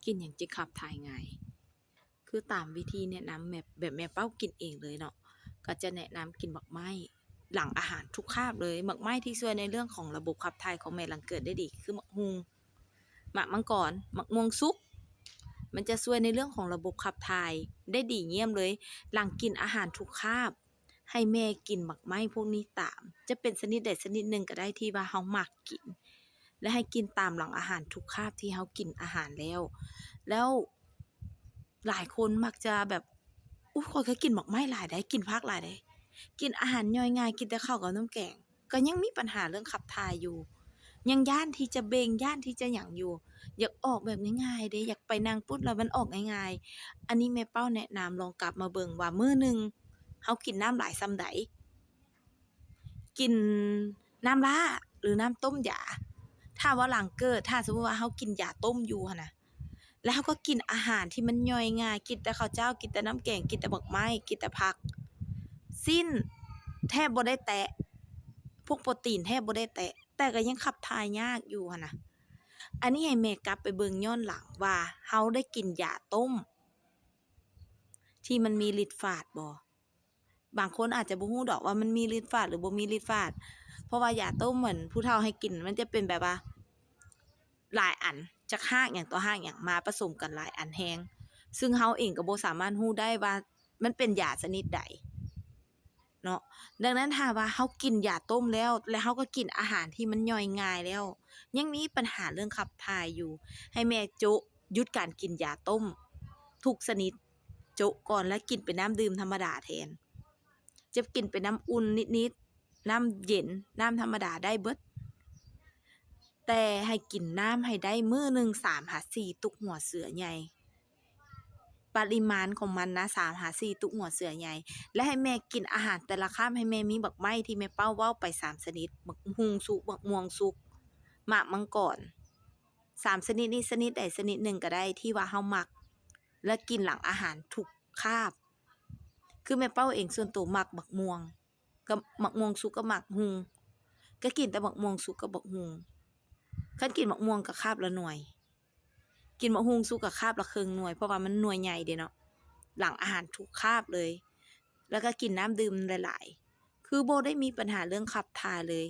กินหยังจิขับถ่ายง่ายคือตามวิธีแนะนำแบบแม่เป้ากินเองเลยเนาะก็จะแนะนำกินบักไม้หลังอาหารทุกคาบเลยบักไม้ที่ช่วยในเรื่องของระบบขับถ่ายของแม่หลังเกิดได้ดีคือบักฮุงหมากมังกรบักม่วงสุกมันจะช่วยในเรื่องของระบบขับถ่ายได้ดีเยี่ยมเลยหลังกินอาหารทุกคาบให้แม่กินบักไม้พวกนี้ตามจะเป็นชนิดใดชนิดหนึ่งก็ได้ที่ว่าเฮามักกินและให้กินตามหลังอาหารทุกคาบที่เฮากินอาหารแล้วหลายคนมักจะแบบอุ๊ยข้อยก็กินบักไม้หลายได้กินผักหลายได้กินอาหารย่อยง่ายกินแต่ข้าวกับน้ำแกงก็ยังมีปัญหาเรื่องขับถ่ายอยู่ยังย้านที่จะเบงย้านที่จะหยังอยู่อยากออกแบบง่ายๆเด้อยากไปนั่งปุ๊บแล้วมันออกง่ายๆอันนี้แม่เป้าแนะนำลองกลับมาเบิ่งว่ามื้อหนึ่งเฮากินน้ำหลายส่ำใดกินน้ำล้าหรือน้ำต้มยาถ้าว่าหลังเกิดถ้าสมมุติว่าเฮากินยาต้มอยู่หั้นน่ะ แล้วเขาก็กินอาหารที่มันย่อยง่ายกินแต่ข้าวเจ้ากินแต่น้ำแกงกินแต่บักไม้กินแต่ผักสิ้นแทบบ่ได้แตะพวกโปรตีนแทบบ่ได้แตะแต่ก็ยังขับถ่ายยากอยู่หั้นน่ะอันนี้ให้แม่กลับไปเบิ่งย้อนหลังว่าเฮาได้กินยาต้มที่มันมีฤทธิ์ฝาดบ่บางคนอาจจะบ่ฮู้ดอกว่ามันมีฤทธิ์ฝาดหรือบ่มีฤทธิ์ฝาดเพราะว่ายาต้มเหมือนผู้เฒ่าให้กินมันจะเป็นแบบว่าหลายอันจักรากหยังต่อรากหยังมาผสมกันหลายอันแรง ซึ่งเฮาเองก็บ่สามารถรู้ได้ว่ามันเป็นยาชนิดใดเนาะดังนั้นถ้าว่าเฮากินยาต้มแล้วเฮาก็กินอาหารที่มันย่อยง่ายแล้วยังมีปัญหาเรื่องขับถ่ายอยู่ให้แม่โจ๊ะหยุดการกินยาต้มทุกชนิดโจ๊ะก่อนแล้วกินเป็นน้ำดื่มธรรมดาแทนจะกินเป็นน้ำอุ่นนิดๆน้ำเย็นน้ำธรรมดาได้เบิดแต่ให้กินน้ำให้ได้มื้อหนึ่ง3-4ตุกหัวเสือใหญ่ปริมาณของมันนะ3-4ตุกหัวเสือใหญ่และให้แม่กินอาหารแต่ละคาบให้แม่มีบักไม้ที่แม่เป้าเว้าไป3ชนิดบักฮุงสุกบักม่วงสุกหมากมังกร3ชนิดนี้ชนิดใดชนิดหนึ่งก็ได้ที่ว่าเฮามักและกินหลังอาหารทุกคาบคือแม่เป้าเองส่วนตัวมักบักม่วงกับบักม่วงสุกกับหมากฮุงก็กินแต่บักม่วงสุกกับบักฮุงคันกินบักม่วงก็คาบละหน่วยกินบักฮุงสุกก็คาบละครึ่งหน่วยเพราะว่ามันหน่วยใหญ่เด้เนาะหลังอาหารทุกคาบเลยแล้วก็กินน้ำดื่มหลายๆคือบ่ได้มีปัญหาเรื่องขับถ่ายเลย